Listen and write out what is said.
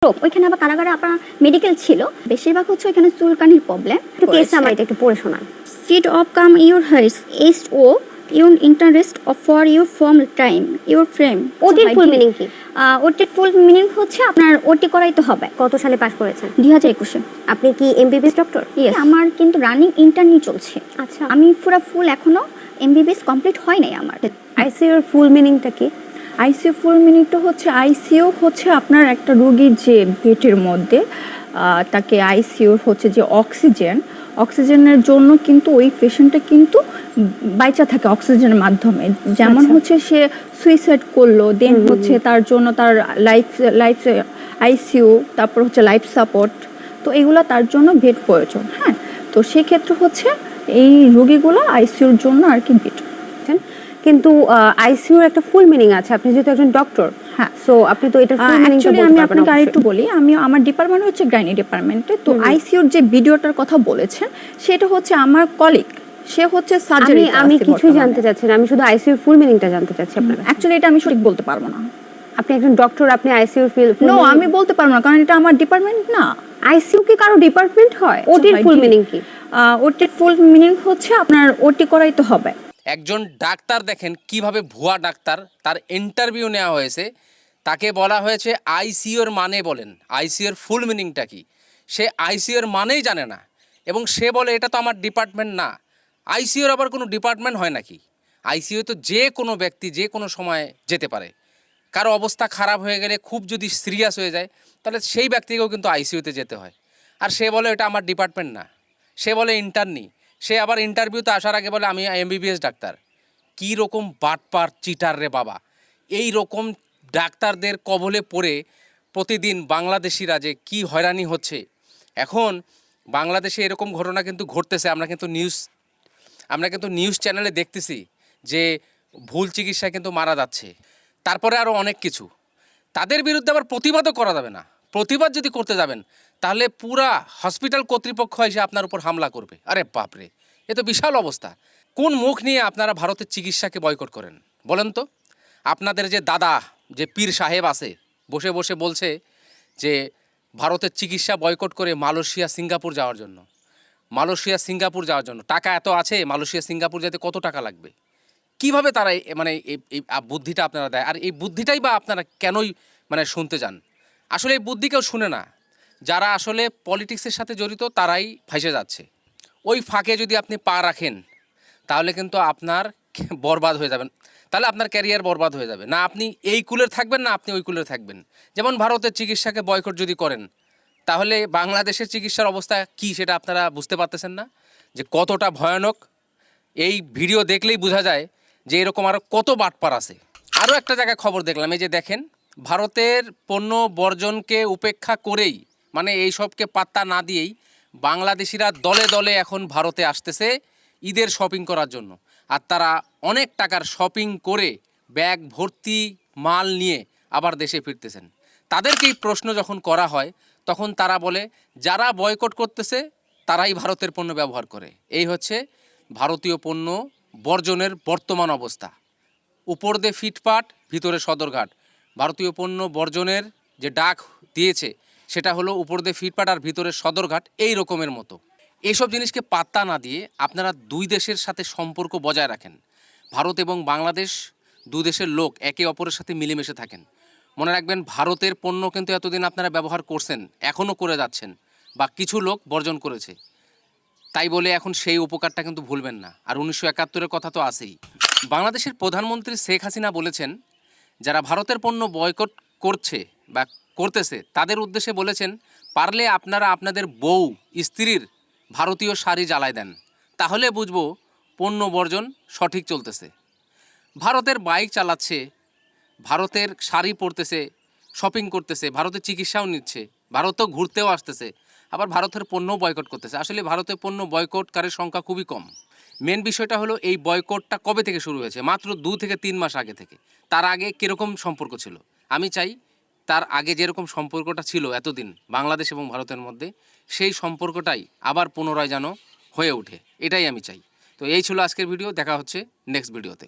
ওইখানে আবার কারাগারে আপনার মেডিকেল ছিল, বেশিরভাগ হচ্ছে ওইখানে চুলকানির প্রবলেম। কেস আমার এটা একটু পড়ে শোনান। Seed of come your hearts, east o your interest of for your form time your frame. ওটির ফুল মিনিং কি? ওটির ফুল মিনিং হচ্ছে আপনার ওটি করাইতে হবে। কত সালে পাস করেছেন? 2021-এ। আপনি কি এমবিবিএস ডক্টর? ইয়েস, আমার কিন্তু রানিং ইন্টার্নি চলছে। আচ্ছা, আমি পুরো ফুল এখনো এমবিবিএস কমপ্লিট হয় নাই আমার। আইসিইউ এর ফুল মিনিংটা কি? আইসিইউ ফুল মিনিংটা হচ্ছে আইসিইউ হচ্ছে আপনার একটা রোগীর যে পেটের মধ্যে তাকে আইসিইউ হচ্ছে যে অক্সিজেনের জন্য কিন্তু ওই পেশেন্টটা কিন্তু বাইচা থাকে অক্সিজেনের মাধ্যমে। যেমন হচ্ছে সে সুইসাইড করলো, দেন হচ্ছে তার জন্য তার লাইফ আইসিইউ, তারপর হচ্ছে লাইফ সাপোর্ট, তো এগুলো তার জন্য বেড প্রয়োজন। হ্যাঁ, তো সেক্ষেত্রে হচ্ছে এই রোগীগুলো আইসিইউর জন্য আর কি বেড। কিন্তু আইসিইউর একটা ফুল মিনিং আছে, আপনি যেহেতু একজন ডক্টর, হ্যাঁ, সো আপনি তো এটা ফুল মিনিংটা অ্যাকচুয়ালি বলতে আমি পারবেন। আপনাকে আরেকটু বলি, আমার ডিপার্টমেন্ট হচ্ছে গাইনি ডিপার্টমেন্টে। তো আইসিইউর যে ভিডিওটার কথা বলেছেন সেটা হচ্ছে আমার কলিগ, সে হচ্ছে সার্জারি। আমি কিছু জানতে চাচ্ছি না, আমি শুধু আইসিইউর ফুল মিনিংটা জানতে চাচ্ছি আপনার কাছে। অ্যাকচুয়ালি এটা আমি সঠিক বলতে পারবো না। আপনি একজন ডক্টর, আপনি আইসিইউর নো, আমি বলতে পারবো না, কারণ এটা আমার ডিপার্টমেন্ট না। আইসিইউ কি কারো ডিপার্টমেন্ট হয়? ওটির ফুল মিনিং কি? ওটির ফুল মিনিং হচ্ছে আপনার ওটি করাইতে হবে। একজন ডাক্তার দেখেন কিভাবে ভুয়া ডাক্তার, তার ইন্টারভিউ নেওয়া হয়েছে, তাকে বলা হয়েছে আইসিইউর মানে বলেন, আইসিইউর ফুল মিনিংটা কি? সে আইসিইউর মানেই জানে না এবং সে বলে এটা তো আমার ডিপার্টমেন্ট না। আইসিইউর আবার কোনো ডিপার্টমেন্ট হয় নাকি? আইসিইউ তো যে কোনো ব্যক্তি যে কোনো সময় যেতে পারে। কারো অবস্থা খারাপ হয়ে গেলে, খুব যদি সিরিয়াস হয়ে যায়, তাহলে সেই ব্যক্তিকেও কিন্তু আইসিইউতে যেতে হয়। আর সে বলে এটা আমার ডিপার্টমেন্ট না, সে বলে ইন্টার্নি। সে আবার ইন্টারভিউতে আসার আগে বলে আমি এমবিবিএস ডাক্তার। কী রকম বাটপার চিটার রে বাবা! এই রকম ডাক্তারদের কবলে পড়ে প্রতিদিন বাংলাদেশিরা যে কী হয়রানি হচ্ছে। এখন বাংলাদেশে এরকম ঘটনা কিন্তু ঘটতেছে, আমরা কিন্তু নিউজ চ্যানেলে দেখতেছি যে ভুল চিকিৎসায় কিন্তু মারা যাচ্ছে। তারপরে আরও অনেক কিছু, তাদের বিরুদ্ধে আবার প্রতিবাদও করা যাবে না। প্রতিবাদ যদি করতে যাবেন তাহলে পুরা হসপিটাল কর্তৃপক্ষ এসে আপনার উপর হামলা করবে। আরে বাপরে, এ তো বিশাল অবস্থা। কোন মুখ নিয়ে আপনারা ভারতের চিকিৎসাকে বয়কট করেন বলেন তো? আপনাদের যে দাদা, যে পীর সাহেব আছে, বসে বসে বলছে যে ভারতের চিকিৎসা বয়কট করে মালয়েশিয়া সিঙ্গাপুর যাওয়ার জন্য টাকা এত আছে, মালয়েশিয়া সিঙ্গাপুর যেতে কত টাকা লাগবে? কিভাবে তারা মানে এই বুদ্ধিটা আপনারা দেয়? আর এই বুদ্ধিটাই বা আপনারা কেনই মানে শুনতে যান? আসলে এই বুদ্ধি কেউ শুনে না। যারা আসলে পলিটিক্সের সাথে জড়িত তারাই ফাঁসে যাচ্ছে। ওই ফাঁকে যদি আপনি পা রাখেন তাহলে কিন্তু আপনার বরবাদ হয়ে যাবেন, তাহলে আপনার ক্যারিয়ার বরবাদ হয়ে যাবে। না আপনি এই কুলের থাকবেন, না আপনি ওই কুলের থাকবেন। যেমন ভারতের চিকিৎসাকে বয়কট যদি করেন, তাহলে বাংলাদেশের চিকিৎসার অবস্থা কী সেটা আপনারা বুঝতে পারতেছেন না যে কতটা ভয়ানক। এই ভিডিও দেখলেই বোঝা যায় যে এরকম আরও কত বাটপার আছে। আরও একটা জায়গায় খবর দেখলাম, এই যে দেখেন, ভারতের পণ্য বর্জনকে উপেক্ষা করেই, মানে এই সবকে পাত্তা না দিয়েই বাংলাদেশিরা দলে দলে এখন ভারতে আসতেছে ঈদের শপিং করার জন্য। আর তারা অনেক টাকার শপিং করে ব্যাগ ভর্তি মাল নিয়ে আবার দেশে ফিরতেছেন। তাদেরকেই প্রশ্ন যখন করা হয় তখন তারা বলে যারা বয়কট করতেছে তারাই ভারতের পণ্য ব্যবহার করে। এই হচ্ছে ভারতীয় পণ্য বর্জনের বর্তমান অবস্থা। উপর দিয়ে ফিটপাট, ভিতরে সদরঘাট। ভারতীয় পণ্য বর্জনের যে ডাক দিয়েছে সেটা হলো উপর দিয়ে ফিটপাট আর ভিতরে সদরঘাট, এই রকমের মতো। এইসব জিনিসকে পাত্তা না দিয়ে আপনারা দুই দেশের সাথে সম্পর্ক বজায় রাখেন। ভারত এবং বাংলাদেশ দু দেশের লোক একে অপরের সাথে মিলেমিশে থাকেন। মনে রাখবেন, ভারতের পণ্য কিন্তু এতদিন আপনারা ব্যবহার করছেন, এখনও করে যাচ্ছেন, বা কিছু লোক বর্জন করেছে। তাই বলে এখন সেই উপকারটা কিন্তু ভুলবেন না। আর 1971-এর কথা তো আছেই। বাংলাদেশের প্রধানমন্ত্রী শেখ হাসিনা বলেছেন যারা ভারতের পণ্য বয়কট করছে বা করতেছে তাদের উদ্দেশ্যে বলেছেন, পারলে আপনারা আপনাদের বউ স্ত্রীর ভারতীয় শাড়ি জ্বালায় দেন, তাহলে বুঝবো পণ্য বর্জন সঠিক চলতেছে। ভারতের বাইক চালাচ্ছে, ভারতের শাড়ি পরতেছে, শপিং করতেছে, ভারতের চিকিৎসাও নিচ্ছে, ভারতও ঘুরতেও আসতেছে, আবার ভারতের পণ্যও বয়কট করতেছে। আসলে ভারতের পণ্য বয়কটকারীর সংখ্যা খুবই কম। মেন বিষয়টা হলো এই বয়কটটা কবে থেকে শুরু হয়েছে? মাত্র 2 থেকে 3 মাস আগে থেকে। তার আগে কীরকম সম্পর্ক ছিল? আমি চাই তার আগে যেরকম সম্পর্কটা ছিল এতদিন বাংলাদেশ এবং ভারতের মধ্যে, সেই সম্পর্কটাই আবার পুনরায় যেন হয়ে ওঠে, এটাই আমি চাই। তো এই ছিল আজকের ভিডিও, দেখা হচ্ছে নেক্সট ভিডিওতে।